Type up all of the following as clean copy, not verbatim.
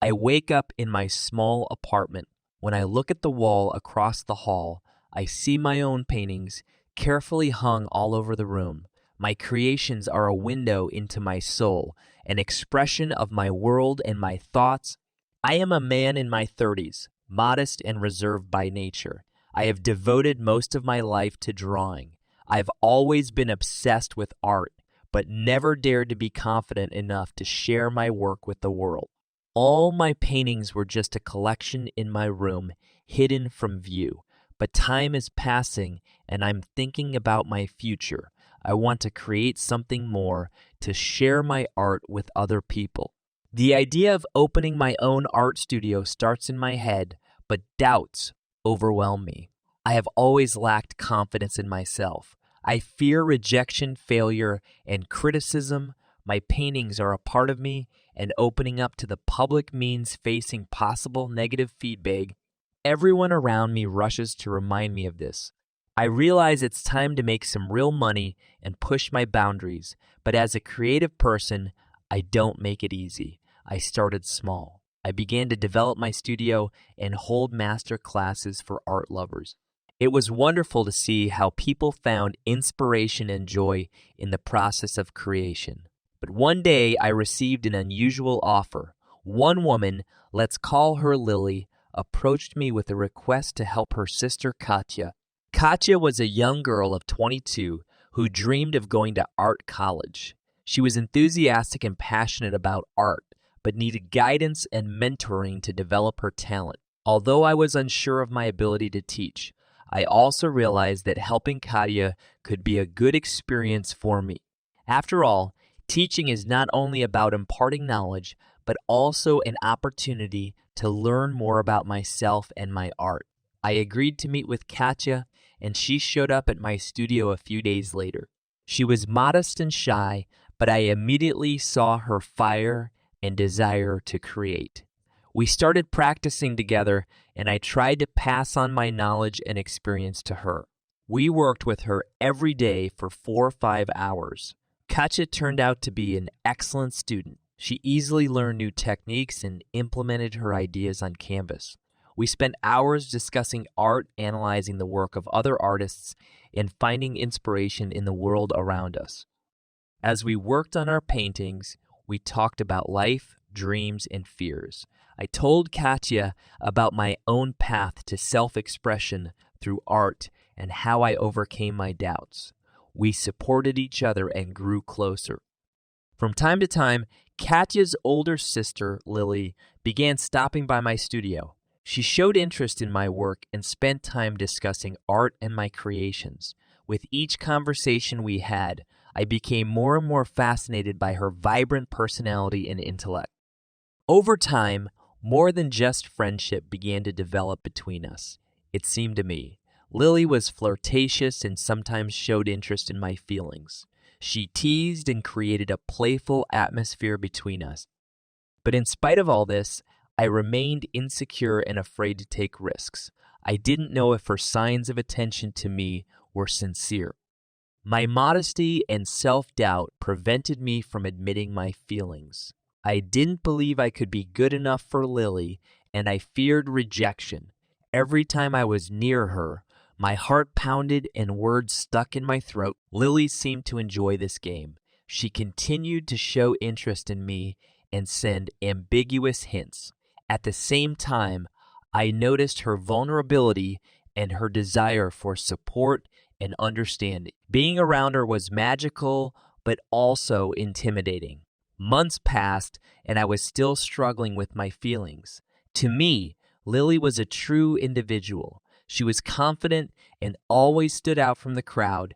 I wake up in my small apartment. When I look at the wall across the hall, I see my own paintings carefully hung all over the room. My creations are a window into my soul, an expression of my world and my thoughts. I am a man in my 30s, modest and reserved by nature. I have devoted most of my life to drawing. I've always been obsessed with art, but never dared to be confident enough to share my work with the world. All my paintings were just a collection in my room, hidden from view. But time is passing, and I'm thinking about my future. I want to create something more, to share my art with other people. The idea of opening my own art studio starts in my head, but doubts overwhelm me. I have always lacked confidence in myself. I fear rejection, failure, and criticism. My paintings are a part of me, and opening up to the public means facing possible negative feedback. Everyone around me rushes to remind me of this. I realize it's time to make some real money and push my boundaries, but as a creative person, I don't make it easy. I started small. I began to develop my studio and hold master classes for art lovers. It was wonderful to see how people found inspiration and joy in the process of creation. But one day I received an unusual offer. One woman, let's call her Lily, approached me with a request to help her sister Katya. Katya was a young girl of 22 who dreamed of going to art college. She was enthusiastic and passionate about art, but needed guidance and mentoring to develop her talent. Although I was unsure of my ability to teach, I also realized that helping Katya could be a good experience for me. After all, teaching is not only about imparting knowledge, but also an opportunity to learn more about myself and my art. I agreed to meet with Katya, and she showed up at my studio a few days later. She was modest and shy, but I immediately saw her fire and desire to create. We started practicing together, and I tried to pass on my knowledge and experience to her. We worked with her every day for 4 or 5 hours. Katya turned out to be an excellent student. She easily learned new techniques and implemented her ideas on canvas. We spent hours discussing art, analyzing the work of other artists, and finding inspiration in the world around us. As we worked on our paintings, we talked about life, dreams, and fears. I told Katya about my own path to self-expression through art and how I overcame my doubts. We supported each other and grew closer. From time to time, Katya's older sister, Lily, began stopping by my studio. She showed interest in my work and spent time discussing art and my creations. With each conversation we had, I became more and more fascinated by her vibrant personality and intellect. Over time, more than just friendship began to develop between us, it seemed to me. Lily was flirtatious and sometimes showed interest in my feelings. She teased and created a playful atmosphere between us. But in spite of all this, I remained insecure and afraid to take risks. I didn't know if her signs of attention to me were sincere. My modesty and self-doubt prevented me from admitting my feelings. I didn't believe I could be good enough for Lily, and I feared rejection. Every time I was near her, my heart pounded and words stuck in my throat. Lily seemed to enjoy this game. She continued to show interest in me and send ambiguous hints. At the same time, I noticed her vulnerability and her desire for support and understanding. Being around her was magical, but also intimidating. Months passed, and I was still struggling with my feelings. To me, Lily was a true individual. She was confident and always stood out from the crowd.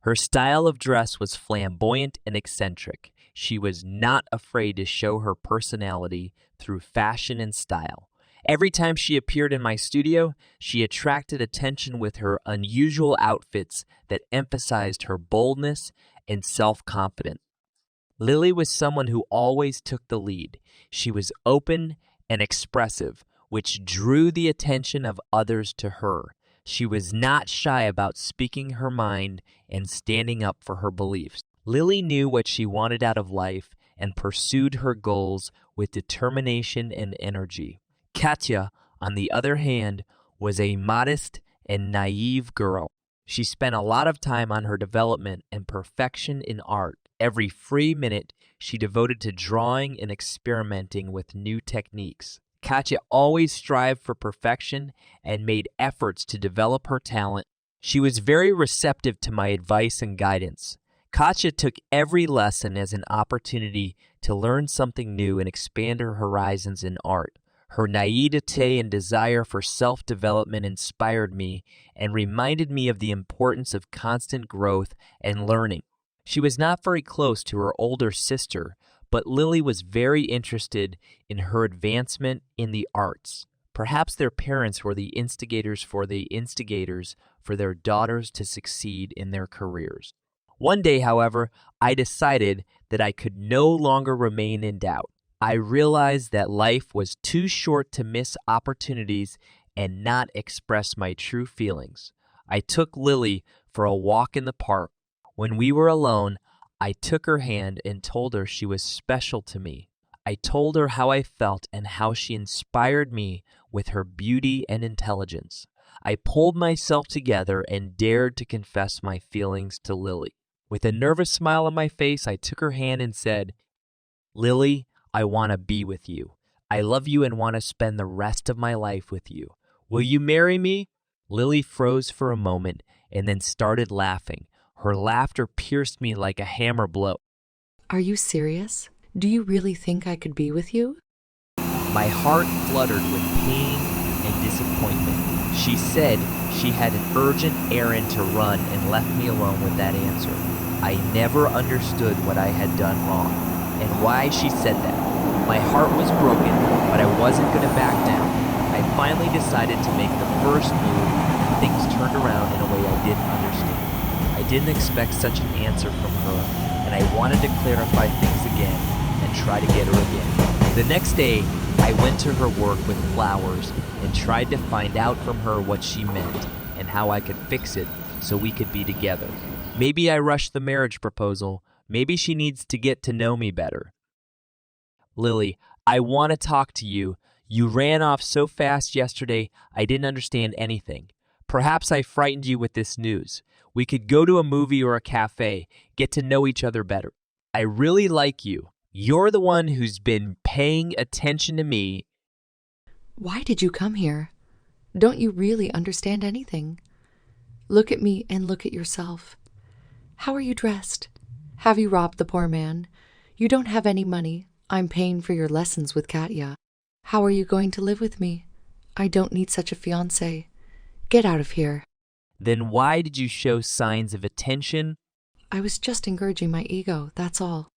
Her style of dress was flamboyant and eccentric. She was not afraid to show her personality through fashion and style. Every time she appeared in my studio, she attracted attention with her unusual outfits that emphasized her boldness and self-confidence. Lily was someone who always took the lead. She was open and expressive, which drew the attention of others to her. She was not shy about speaking her mind and standing up for her beliefs. Lily knew what she wanted out of life, and pursued her goals with determination and energy. Katya, on the other hand, was a modest and naive girl. She spent a lot of time on her development and perfection in art. Every free minute she devoted to drawing and experimenting with new techniques. Katya always strived for perfection and made efforts to develop her talent. She was very receptive to my advice and guidance. Katya took every lesson as an opportunity to learn something new and expand her horizons in art. Her naivete and desire for self-development inspired me and reminded me of the importance of constant growth and learning. She was not very close to her older sister, but Lily was very interested in her advancement in the arts. Perhaps their parents were the instigators for their daughters to succeed in their careers. One day, however, I decided that I could no longer remain in doubt. I realized that life was too short to miss opportunities and not express my true feelings. I took Lily for a walk in the park. When we were alone, I took her hand and told her she was special to me. I told her how I felt and how she inspired me with her beauty and intelligence. I pulled myself together and dared to confess my feelings to Lily. With a nervous smile on my face, I took her hand and said, "Lily, I want to be with you. I love you and want to spend the rest of my life with you. Will you marry me?" Lily froze for a moment and then started laughing. Her laughter pierced me like a hammer blow. Are you serious? Do you really think I could be with you? My heart fluttered with pain and disappointment. She said she had an urgent errand to run and left me alone with that answer. I never understood what I had done wrong and why she said that. My heart was broken, but I wasn't going to back down. I finally decided to make the first move, and things turned around in a way I didn't understand. I didn't expect such an answer from her, and I wanted to clarify things again and try to get her again. The next day, I went to her work with flowers and tried to find out from her what she meant and how I could fix it so we could be together. Maybe I rushed the marriage proposal. Maybe she needs to get to know me better. "Lily, I want to talk to you. You ran off so fast yesterday, I didn't understand anything. Perhaps I frightened you with this news. We could go to a movie or a cafe, get to know each other better. I really like you. You're the one who's been paying attention to me." Why did you come here? Don't you really understand anything? Look at me and look at yourself. How are you dressed? Have you robbed the poor man? You don't have any money. I'm paying for your lessons with Katya. How are you going to live with me? I don't need such a fiancé. Get out of here. Then why did you show signs of attention? I was just encouraging my ego, that's all.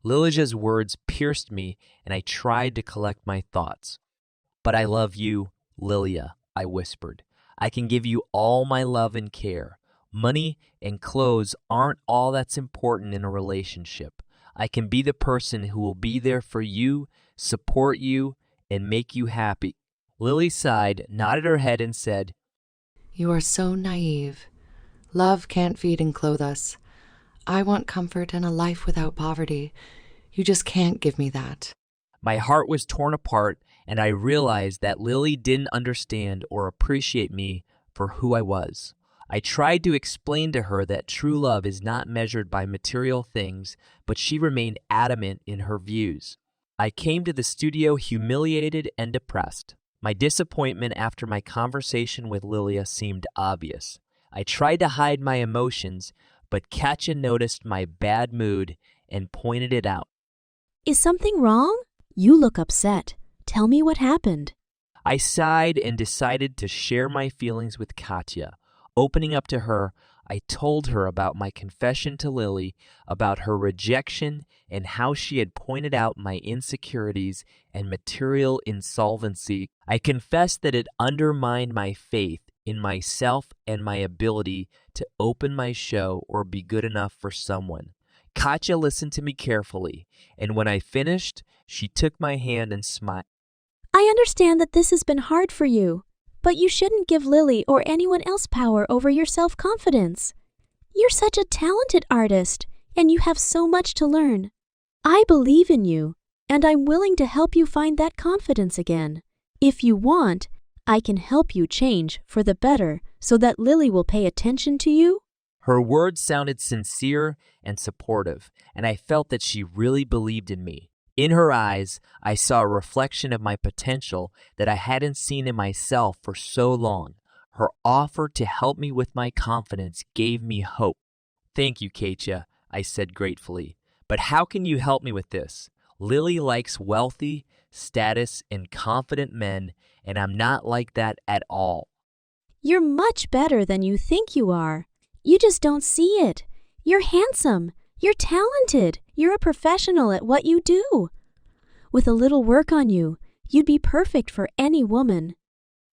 Lilija's words pierced me, and I tried to collect my thoughts. "But I love you, Lilia," I whispered. "I can give you all my love and care. Money and clothes aren't all that's important in a relationship. I can be the person who will be there for you, support you, and make you happy." Lily sighed, nodded her head, and said, You are so naive. Love can't feed and clothe us. I want comfort and a life without poverty. You just can't give me that. My heart was torn apart, and I realized that Lily didn't understand or appreciate me for who I was. I tried to explain to her that true love is not measured by material things, but she remained adamant in her views. I came to the studio humiliated and depressed. My disappointment after my conversation with Lilia seemed obvious. I tried to hide my emotions, but Katya noticed my bad mood and pointed it out. "Is something wrong? You look upset. Tell me what happened." I sighed and decided to share my feelings with Katya. Opening up to her, I told her about my confession to Lily, about her rejection, and how she had pointed out my insecurities and material insolvency. I confessed that it undermined my faith in myself and my ability to open my show or be good enough for someone. Katya listened to me carefully, and when I finished, she took my hand and smiled. "I understand that this has been hard for you, but you shouldn't give Lily or anyone else power over your self-confidence. You're such a talented artist, and you have so much to learn. I believe in you, and I'm willing to help you find that confidence again. If you want, I can help you change for the better so that Lily will pay attention to you. Her words sounded sincere and supportive, and I felt that she really believed in me. In her eyes, I saw a reflection of my potential that I hadn't seen in myself for so long. Her offer to help me with my confidence gave me hope. Thank you, Katia, I said gratefully. But how can you help me with this? Lily likes wealthy, status, and confident men, and I'm not like that at all. You're much better than you think you are. You just don't see it. You're handsome. You're talented. You're a professional at what you do. With a little work on you, you'd be perfect for any woman.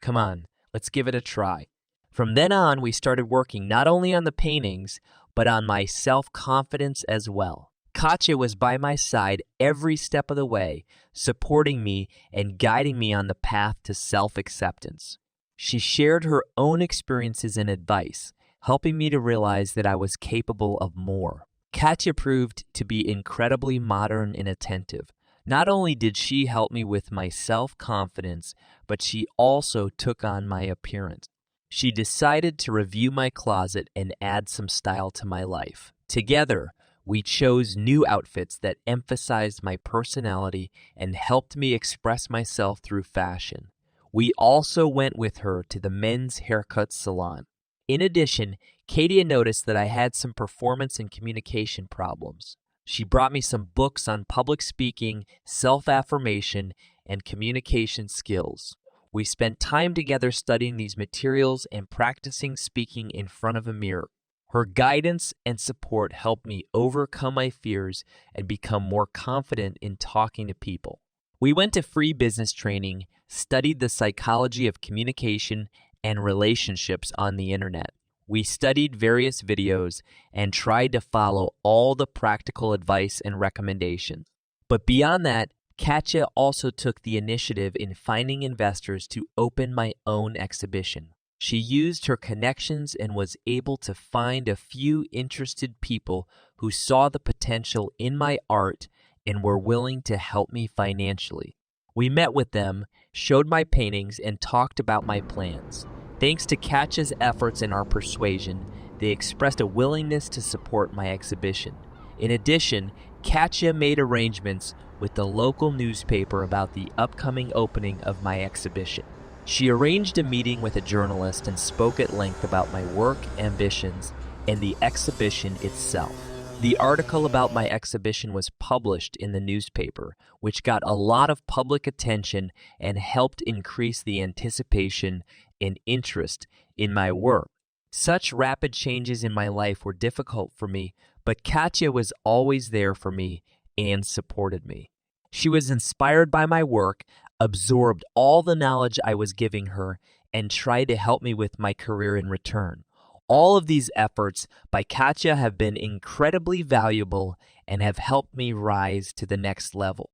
Come on, let's give it a try. From then on, we started working not only on the paintings, but on my self-confidence as well. Katya was by my side every step of the way, supporting me and guiding me on the path to self-acceptance. She shared her own experiences and advice, helping me to realize that I was capable of more. Katya proved to be incredibly modern and attentive. Not only did she help me with my self-confidence, but she also took on my appearance. She decided to review my closet and add some style to my life. Together, we chose new outfits that emphasized my personality and helped me express myself through fashion. We also went with her to the men's haircut salon. In addition, Katia noticed that I had some performance and communication problems. She brought me some books on public speaking, self-affirmation, and communication skills. We spent time together studying these materials and practicing speaking in front of a mirror. Her guidance and support helped me overcome my fears and become more confident in talking to people. We went to free business training, studied the psychology of communication and relationships on the internet. We studied various videos and tried to follow all the practical advice and recommendations. But beyond that, Katya also took the initiative in finding investors to open my own exhibition. She used her connections and was able to find a few interested people who saw the potential in my art and were willing to help me financially. We met with them, showed my paintings, and talked about my plans. Thanks to Katya's efforts and our persuasion, they expressed a willingness to support my exhibition. In addition, Katya made arrangements with the local newspaper about the upcoming opening of my exhibition. She arranged a meeting with a journalist and spoke at length about my work, ambitions, and the exhibition itself. The article about my exhibition was published in the newspaper, which got a lot of public attention and helped increase the anticipation and interest in my work. Such rapid changes in my life were difficult for me, but Katya was always there for me and supported me. She was inspired by my work, absorbed all the knowledge I was giving her, and tried to help me with my career in return. All of these efforts by Katya have been incredibly valuable and have helped me rise to the next level.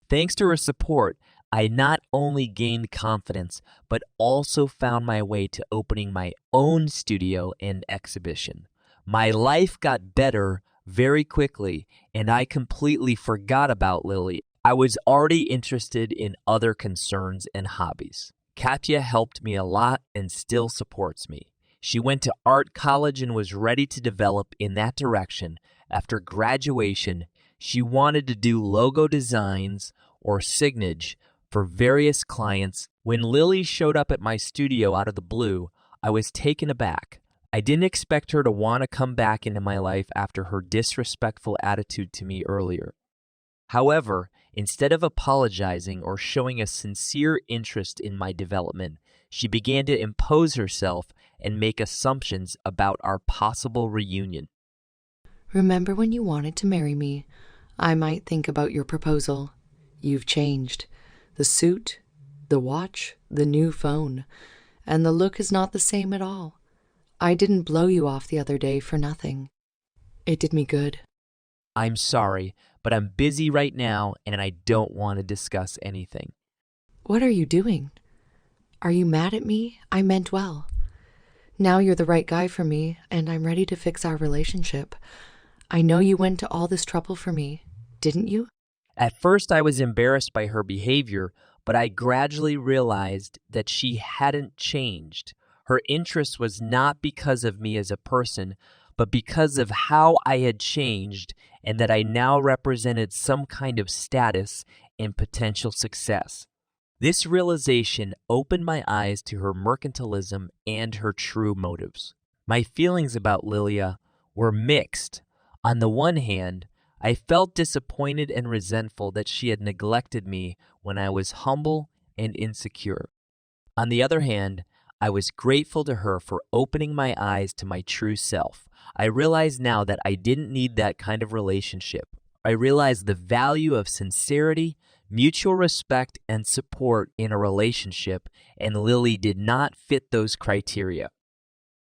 Thanks to her support, I not only gained confidence, but also found my way to opening my own studio and exhibition. My life got better very quickly, and I completely forgot about Lily. I was already interested in other concerns and hobbies. Katya helped me a lot and still supports me. She went to art college and was ready to develop in that direction. After graduation, she wanted to do logo designs or signage for various clients. When Lily showed up at my studio out of the blue, I was taken aback. I didn't expect her to want to come back into my life after her disrespectful attitude to me earlier. However, instead of apologizing or showing a sincere interest in my development, she began to impose herself and make assumptions about our possible reunion. Remember when you wanted to marry me? I might think about your proposal. You've changed. The suit, the watch, the new phone, and the look is not the same at all. I didn't blow you off the other day for nothing. It did me good. I'm sorry, but I'm busy right now and I don't want to discuss anything. What are you doing? Are you mad at me? I meant well. Now you're the right guy for me, and I'm ready to fix our relationship. I know you went to all this trouble for me. didn't you? At first, I was embarrassed by her behavior, but I gradually realized that she hadn't changed. Her interest was not because of me as a person, but because of how I had changed and that I now represented some kind of status and potential success. This realization opened my eyes to her mercantilism and her true motives. My feelings about Lilia were mixed. On the one hand, I felt disappointed and resentful that she had neglected me when I was humble and insecure. On the other hand, I was grateful to her for opening my eyes to my true self. I realize now that I didn't need that kind of relationship. I realized the value of sincerity, mutual respect, and support in a relationship, and Lily did not fit those criteria.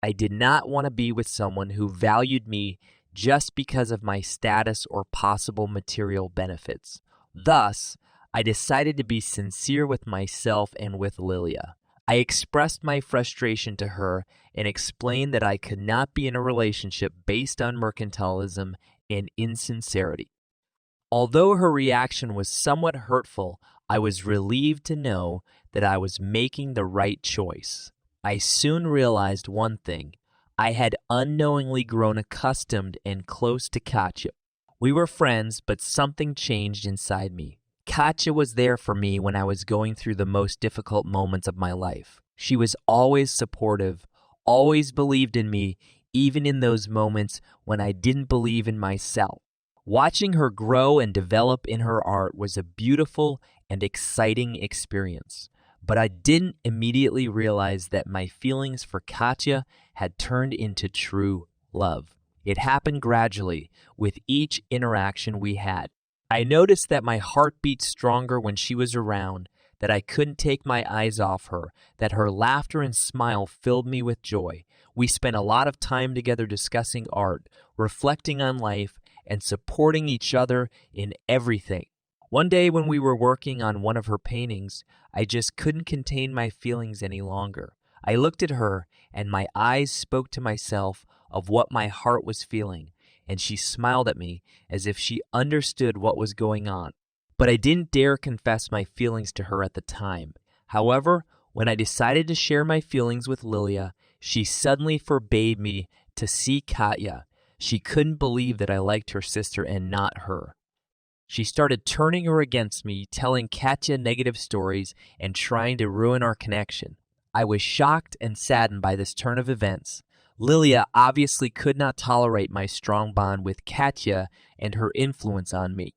I did not want to be with someone who valued me just because of my status or possible material benefits. Thus, I decided to be sincere with myself and with Lilia. I expressed my frustration to her and explained that I could not be in a relationship based on mercantilism and insincerity. Although her reaction was somewhat hurtful, I was relieved to know that I was making the right choice. I soon realized one thing. I had unknowingly grown accustomed and close to Katya. We were friends, but something changed inside me. Katya was there for me when I was going through the most difficult moments of my life. She was always supportive, always believed in me, even in those moments when I didn't believe in myself. Watching her grow and develop in her art was a beautiful and exciting experience. But I didn't immediately realize that my feelings for Katya had turned into true love. It happened gradually with each interaction we had. I noticed that my heart beat stronger when she was around, that I couldn't take my eyes off her, that her laughter and smile filled me with joy. We spent a lot of time together discussing art, reflecting on life, and supporting each other in everything. One day when we were working on one of her paintings, I just couldn't contain my feelings any longer. I looked at her, and my eyes spoke to myself of what my heart was feeling, and she smiled at me as if she understood what was going on. But I didn't dare confess my feelings to her at the time. However, when I decided to share my feelings with Lilia, she suddenly forbade me to see Katya. She couldn't believe that I liked her sister and not her. She started turning her against me, telling Katya negative stories and trying to ruin our connection. I was shocked and saddened by this turn of events. Lilia obviously could not tolerate my strong bond with Katya and her influence on me.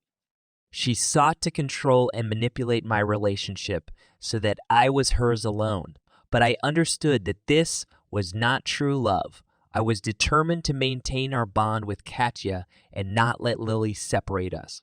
She sought to control and manipulate my relationship so that I was hers alone. But I understood that this was not true love. I was determined to maintain our bond with Katya and not let Lily separate us.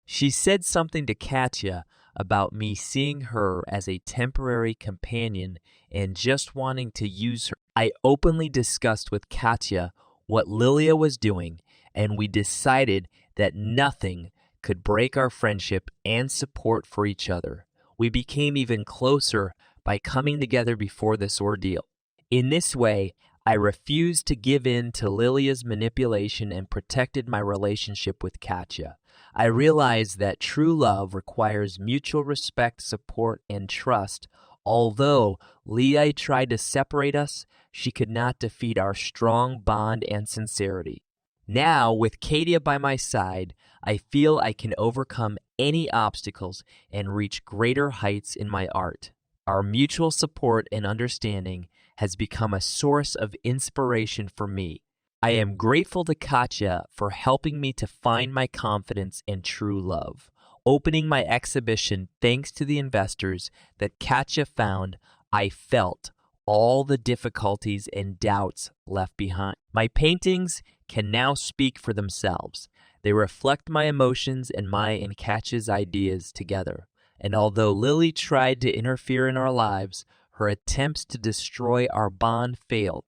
She said something to Katya about me seeing her as a temporary companion and just wanting to use her. I openly discussed with Katya what Lilia was doing, and we decided that nothing could break our friendship and support for each other. We became even closer by coming together before this ordeal. In this way, I refused to give in to Lilia's manipulation and protected my relationship with Katya. I realized that true love requires mutual respect, support, and trust. Although Leah tried to separate us, she could not defeat our strong bond and sincerity. Now, with Katia by my side, I feel I can overcome any obstacles and reach greater heights in my art. Our mutual support and understanding has become a source of inspiration for me. I am grateful to Katya for helping me to find my confidence and true love. Opening my exhibition thanks to the investors that Katya found, I felt all the difficulties and doubts left behind. My paintings can now speak for themselves. They reflect my emotions and my and Katya's ideas together. And although Lily tried to interfere in our lives, her attempts to destroy our bond failed.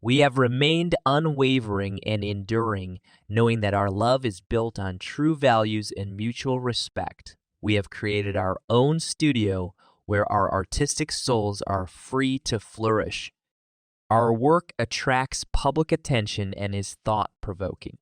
We have remained unwavering and enduring, knowing that our love is built on true values and mutual respect. We have created our own studio where our artistic souls are free to flourish. Our work attracts public attention and is thought-provoking.